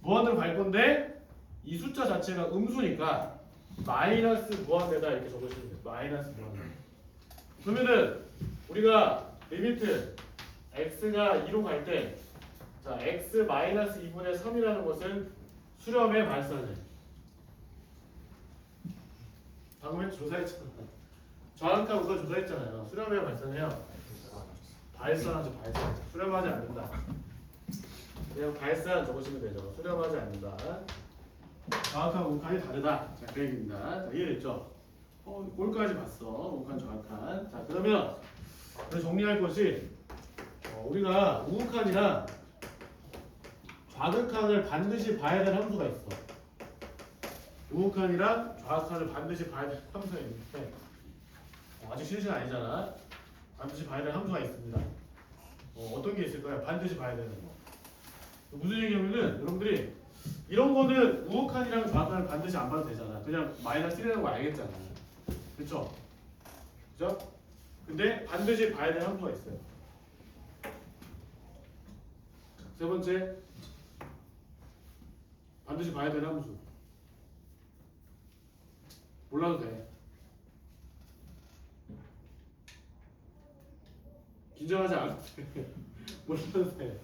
무한대로 갈 건데 이 숫자 자체가 음수니까 마이너스 무한대다 이렇게 적으시면 돼요. 마이너스 무한대. 그러면은 우리가 리미트 x가 2로 갈 때 자, x 마이너스 2분의 3이라는 것은 수렴의 발산을 방금 조사했잖아. 정확한 우선 조사했잖아요. 수렴의 발산이요. 발산하죠. 발산. 수렴하지 않는다. 그냥 발산 적으시면 되죠. 수렴하지 않는다. 정확한 우칸이 다르다. 자, 그 얘기입니다. 자, 이해됐죠? 꼴까지 봤어. 우칸 정확한. 자, 그러면 정리할 것이 우리가 우칸이랑 좌극한을 반드시 봐야 될 함수가 있어. 우극한이랑 좌극한을 반드시 봐야 될 함수가 있는데 아직 실시는 아니잖아. 반드시 봐야 될 함수가 있습니다. 어떤 게 있을까요? 반드시 봐야 되는 거. 무슨 얘기냐면은 여러분들이 이런 거는 우극한이랑 좌극한을 반드시 안 봐도 되잖아. 그냥 마이너스 1이라는 거 알겠잖아. 그렇죠? 그죠? 근데 반드시 봐야 될 함수가 있어요. 세 번째, 반드시 봐야 되는 함수. 몰라도 돼. 긴장하지 않아도 돼. 몰라도 돼.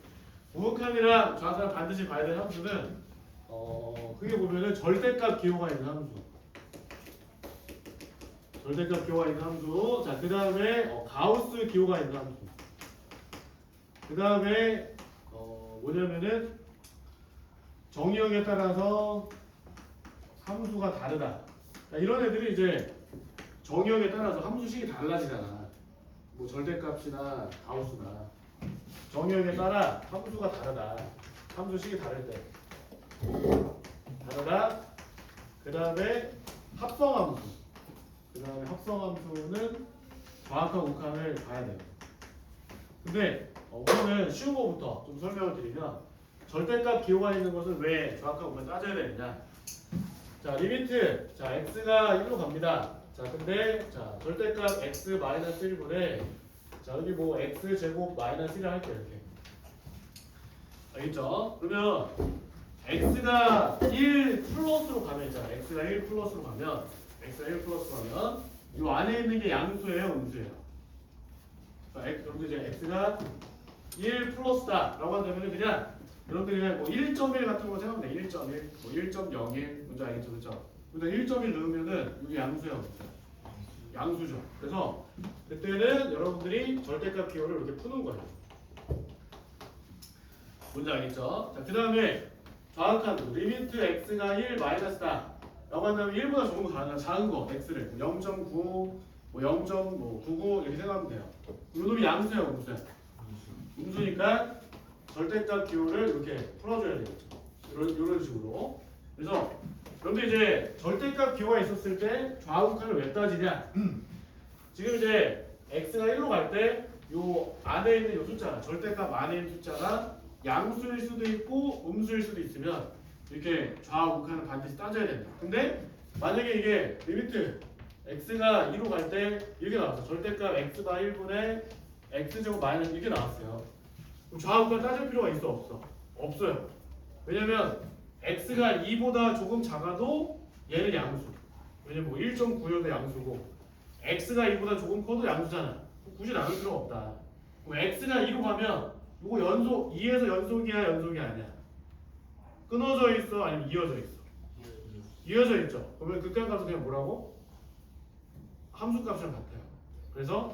우극한이랑 좌극한 반드시 봐야 되는 함수는 크게 보면은 절대값 기호가 있는 함수. 절대값 기호가 있는 함수. 자, 그 다음에 가우스 기호가 있는 함수. 그 다음에 뭐냐면은 정의역에 따라서 함수가 다르다. 이런 애들이 이제 정의역에 따라서 함수식이 달라지잖아. 뭐 절대값이나 가우스나 정의역에 따라 함수가 다르다. 함수식이 다를 때 다르다. 그 다음에 합성함수. 그 다음에 합성함수는 좌극한 우극한을 봐야 돼요. 근데 우리는 쉬운 거부터 좀 설명을 드리면 절대값 기호가 있는 것은 왜 좌극한 우극한 따져야 되느냐. 자, 리미트 자 x가 1로 갑니다. 자, 근데 자 절대값 x 마이너스 1분에 자 여기 뭐 x 제곱 마이너스 1을 할게요. 이렇게 알겠죠? 그러면 x가 1 플러스로 가면 있잖아. x가 1 플러스로 가면 이 안에 있는 게 양수예요, 음수예요? 여러분들 이제 x가 1 플러스다라고 한다면 그냥 여러분들이 그냥 뭐 1.1 같은 거 생각하면 돼. 1.1, 뭐 1.01 뭔지 알겠죠, 그렇죠? 근데 1.1 넣으면은 이게 양수예요, 양수죠. 그래서 그때는 여러분들이 절대값 기호를 이렇게 푸는 거예요. 뭔지 알겠죠? 자, 그 다음에 좌극한 리미트 x가 1 마이너스다 라고 한다면 1보다 적은 거 가능한 작은 거 x를 0.9 뭐 0.99 이렇게 생각하면 돼요. 이 놈이 양수예요, 음수야? 음수니까 절대값 기호를 이렇게 풀어줘야 되겠죠. 이런 식으로. 그래서 그런데 이제 절대값 기호가 있었을 때 좌우극한을 왜 따지냐? 지금 이제 x가 1로 갈 때 요 안에 있는 요 숫자가 절대값 안에 있는 숫자가 양수일 수도 있고 음수일 수도 있으면 이렇게 좌우극한을 반드시 따져야 된다. 근데 만약에 이게 리미트 x가 2로 갈 때 이렇게 나왔어. 절대값 x가 1분의 x제곱 마이너스 이렇게 나왔어요. 그럼 좌우극한 따질 필요가 있어 없어? 없어요. 왜냐면 x가 2보다 조금 작아도 얘는 양수. 왜냐면 뭐 1.9여도 양수고 x가 2보다 조금 커도 양수잖아. 굳이 나눌 필요가 없다. 그럼 x가 2로 가면 이거 연속 2에서 연속이야 연속이 아니야? 끊어져 있어 아니면 이어져 있어? 이어져 있죠. 그러면 극한값은 그냥 뭐라고? 함수값이랑 같아요. 그래서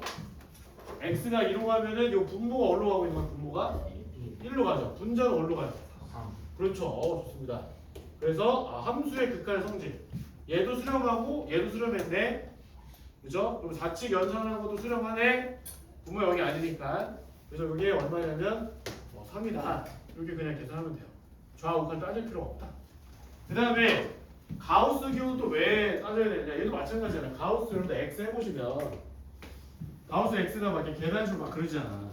x가 2로 가면은 이 분모가 어디로 가고 있는 거야? 분모가 1로 가죠. 분자는 어디로 가요? 그렇죠. 좋습니다. 그래서 함수의 극한의 성질. 얘도 수렴하고 얘도 수렴했네. 그죠? 그럼 좌측 연산하는 것도 수렴하네. 분모 여기 아니니까. 그래서 이게 얼마냐면 3이다. 이렇게 그냥 계산하면 돼요. 좌우극한 따질 필요가 없다. 그 다음에 가우스 기호는 또 왜 따져야 되느냐? 얘도 마찬가지잖아요. 가우스 여러분들 x 해보시면 가우스 x가 막 이렇게 계단식으로 막 그러잖아.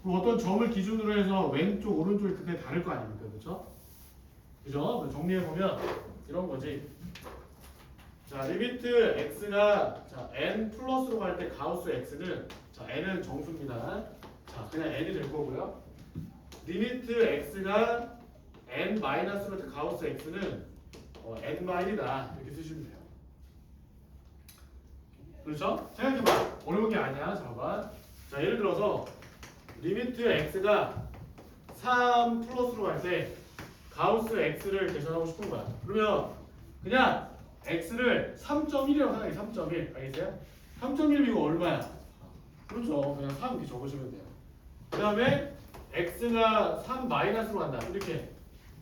그럼 어떤 점을 기준으로 해서 왼쪽 오른쪽이 극한이 다를 거 아닙니까? 그죠? 그죠? 정리해보면 이런 거지. 자, 리미트 x가 n 플러스로 갈 때 가우스 x는 n은 정수입니다. 자, 그냥 n이 될 거고요. 리미트 x가 n 마이너스로 갈 때 가우스 x는 n 마일이다 이렇게 쓰시면 돼요. 그렇죠? 생각해봐. 어려운 게 아니야. 봐봐. 자, 예를 들어서 리미트 x가 3 플러스로 갈 때 가우스 x를 계산하고 싶은 거야. 그러면 그냥 x를 3.1이라고 생각해. 3.1 알겠어요? 3.1이면 이거 얼마야? 그렇죠. 그냥 3 이렇게 적으시면 돼요. 그 다음에 x가 3 마이너스로 간다. 이렇게.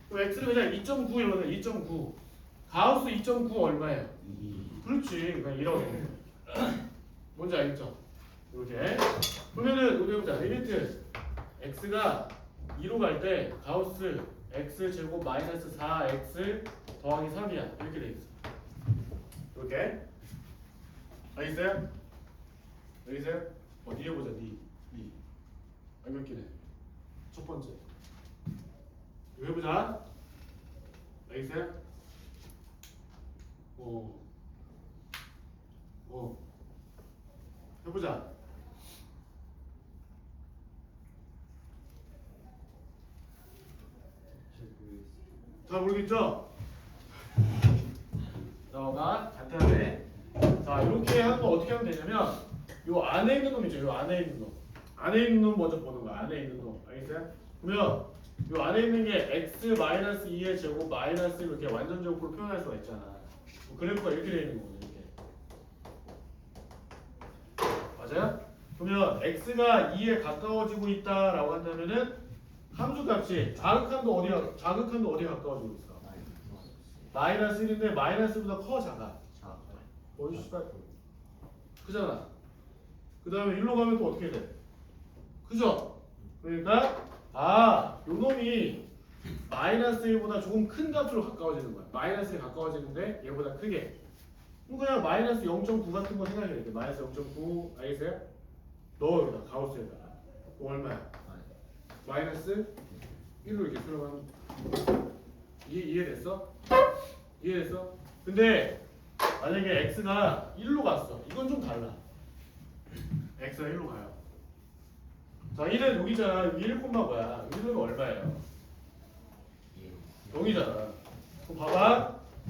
그럼 x를 그냥 2.9 이러면 2.9. 가우스 2.9 얼마예요? 그렇지. 그냥 이렇게. 뭔지 알겠죠? 이렇게. 그러면은 우리 해보자. 리미트 x가 2로 갈 때 가우스 x 제곱 마이너스 4x 더하기 3이야. 이렇게 돼 있어. 이렇게. 알겠어요? 알겠어요? 니 해보자. 니. 몇 개네? 첫 번째. 이거 해보자. 알겠어요? 해보자. 잘 모르겠죠? 자, 간단하게. 자, 이렇게 하는 거 어떻게 하면 되냐면, 요 안에 있는 놈 있죠? 요 안에 있는 놈. 안에 있는 놈 먼저 보는 거야. 안에 있는 놈. 알겠어요? 그러면 요 안에 있는 게 x-2의 제곱 마이너스 이렇게 완전적으로 표현할 수가 있잖아. 그래프가 이렇게 되어 있는 거거든. 이렇게. 맞아요? 그러면 x가 2에 가까워지고 있다라고 한다면은 함수값이 자극한도 어디에 가까워지고 있어? 마이너스 1인데 마이너스보다 커 작아? 씨발 크잖아. 그 다음에 1로 가면 또 어떻게 돼? 그죠? 그러니까 요 놈이 마이너스 1보다 조금 큰 값으로 가까워지는 거야. 마이너스에 가까워지는데 얘보다 크게. 그냥 마이너스 0.9 같은 거 생각해야 돼. 마이너스 0.9 알겠어요? 넣어 여기다 가우스에다. 얼마야? 마이너스 1로 이렇게 들어가면 이해됐어? 이해됐어? 근데 만약에 x가 1로 갔어. 이건 좀 달라. x가 1로 가요. 자, 1은 여기잖아. 1, 뭐야? 1은 얼마예요? 0이잖아. 그럼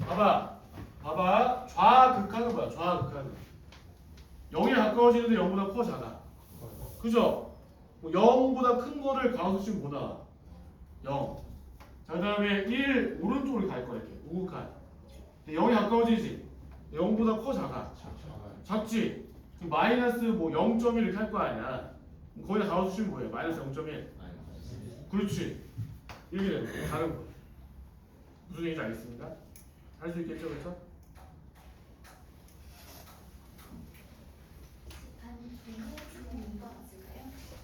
봐봐. 좌극한은 뭐야? 좌극한은 0에 가까워지는데 0보다 커 작아. 그죠? 0보다 큰 거를 가운데 치면 뭐 나와? 0. 자, 그 다음에 1 오른쪽으로 갈 거야. 이렇게 우극한. 0에 가까워지지? 0보다 커 작아? 작지? 그럼 마이너스 뭐 0.1 이렇게 할 거 아니야. 거기다 가운데 치면 뭐예요? 마이너스 0.1. 그렇지. 이렇게 되는 거야. 다른 거. 무슨 얘기인지 알겠습니까? 할 수 있겠죠? 그렇죠?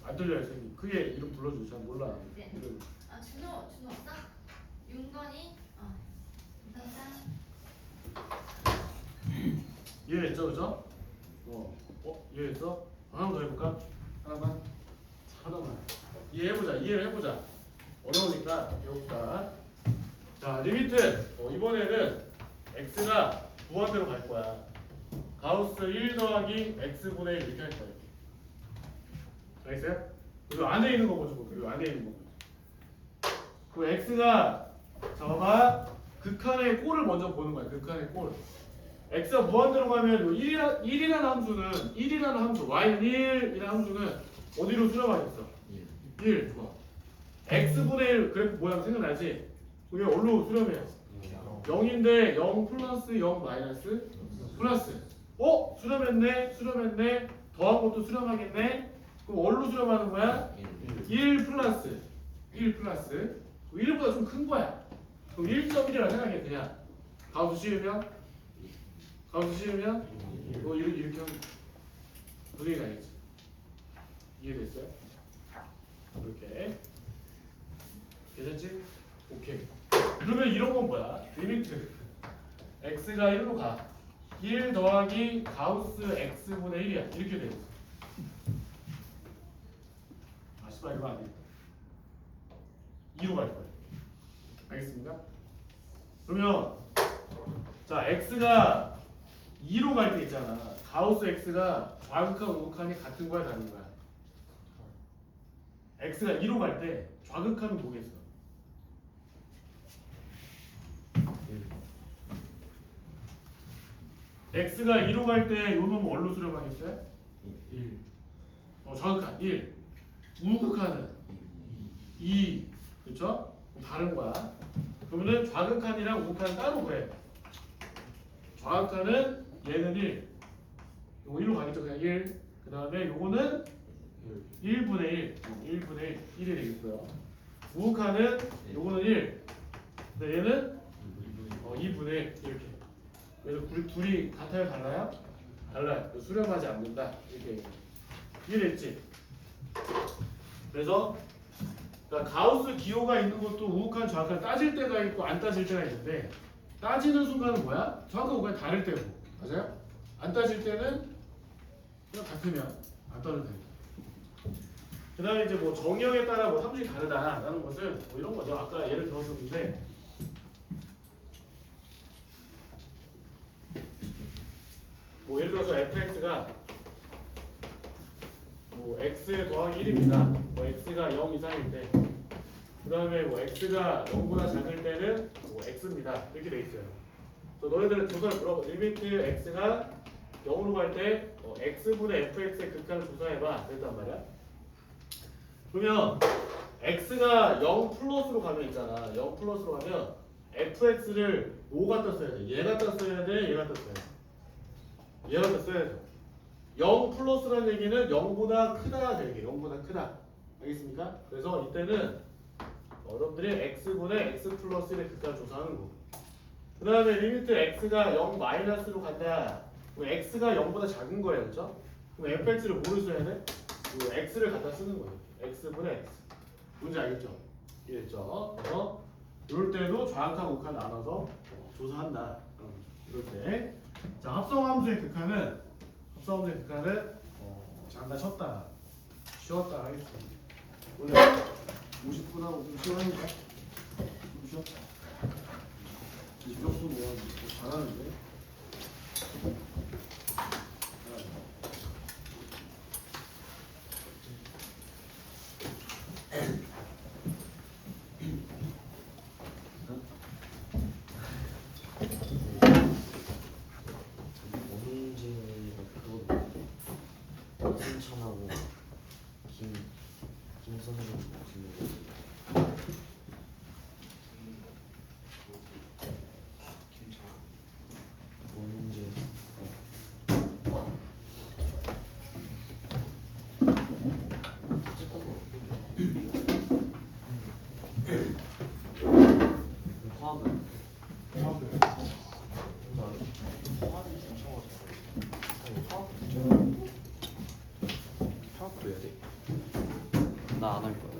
안 들려요, 선생님. 크게 이름 불러주세요. 잘 몰라. 네. 준호 없다? 윤건이? 감사합니다. 이해했죠, 그죠? 이해했어? 하나만 더 해볼까? 하나만. 이해를 해보자. 어려우니까 배웁시다. 자, 리미트. 이번에는 x가 무한대로 갈 거야. 가우스 1 더하기 x분의 1 이렇게 할 거야. 알겠어요? 그 안에 있는 거 먼저 볼게요. 그 안에 있는 거. 그 x가 잠깐만 극한의 꼴을 먼저 보는 거야. 극한의 꼴. x가 무한대로 가면 1이라는 함수, y는 1이라는 함수는 어디로 수렴하겠어? 1. 좋아. x분의 1 그래프 모양 생각나지? 그게 어디로 수렴해요? 0인데 0 플러스 0 마이너스 플러스. 수렴했네. 더한 것도 수렴하겠네. 그럼 어디로 수렴하는 거야? 1 플러스. 1보다 좀 큰 거야. 그럼 1.1이라 생각해 그냥. 가우스 씌우면 이렇게 하면 분위기가 아니지. 이해됐어요? 이렇게. 괜찮지? 오케이. 그러면 이런 건 뭐야? 리미트 x가 1로 가. 1 더하기 가우스 x분의 1이야. 이렇게 돼 있어. 씨발 이거 안 돼. 2로 갈 거야. 알겠습니까? 그러면 자 x가 2로 갈 때 있잖아. 가우스 x가 좌극한 우극한이 같은 거야 다른 거야? x가 2로 갈 때 좌극한은 뭐겠어? x가 2로 갈 때 요 놈은 뭘로 수렴하겠어요? 1. 좌극한 1. 우극한은 2. 그렇죠? 다른 거야. 그러면은 좌극한이랑 우극한 따로 구해. 좌극한은 얘는 1. 요거 1로 가겠죠. 그냥 1. 그 다음에 요거는 1분의 1. 1분의 1이 되겠고요. 우극한은 요거는 1. 근데 얘는 2분의 1. 이렇게. 그래서 둘이 같아요? 달라요? 달라요. 수렴하지 않는다. 이렇게. 이해됐지? 그래서 그러니까 가우스 기호가 있는 것도 우극한 좌극한 따질 때가 있고 안 따질 때가 있는데 따지는 순간은 뭐야? 좌극과 우극한이 다를 때고 맞아요? 안 따질 때는 그냥 같으면 안 따도 됩니다. 그 다음에 이제 뭐 정형에 따라 뭐 함수이 다르다라는 것은 뭐 이런 거죠. 아까 예를 들었었는데 뭐 예를 들어서 fx가 뭐 x 더하기 1입니다. 뭐 x가 0 이상일 때, 그 다음에 뭐 x가 0보다 작을 때는 뭐 x입니다. 이렇게 돼 있어요. 그래서 너희들은 조사를 물어봐. 리미트 x가 0으로 갈 때 x분의 fx의 극한을 조사해봐. 그랬단 말이야. 그러면 x가 0 플러스로 가면 있잖아. 0 플러스로 가면 fx를 뭐 갖다 써야 돼? 얘 갖다 써야 돼? 얘 갖다 써야 돼? 얘 갖다 써야 돼. 0 플러스라는 얘기는 0보다 크다 되는 게 0보다 크다. 알겠습니까? 그래서 이때는 여러분들이 x분의 x 플러스 1의 극한을 조사하는 거고. 그 다음에 리미트 x가 0 마이너스로 간다. 그럼 x가 0보다 작은 거예요. 그렇죠? 그럼 fx를 뭐를 써야 돼? 그 x를 갖다 쓰는 거예요. x분의 x. 뭔지 알겠죠? 이해했죠? 그래서 이럴 때도 좌극한 우극한 나눠서 조사한다. 이럴 때. 자, 합성함수의 극한은 잠깐 쉬었다 하겠습니다. 원래 50분 하고 좀 쉬어하니까 좀 쉬었다. 지적도 뭐 잘하는데. 신청하고 김 선생님 문제 화학은 화학도 해야 돼? 나 안 할 거야.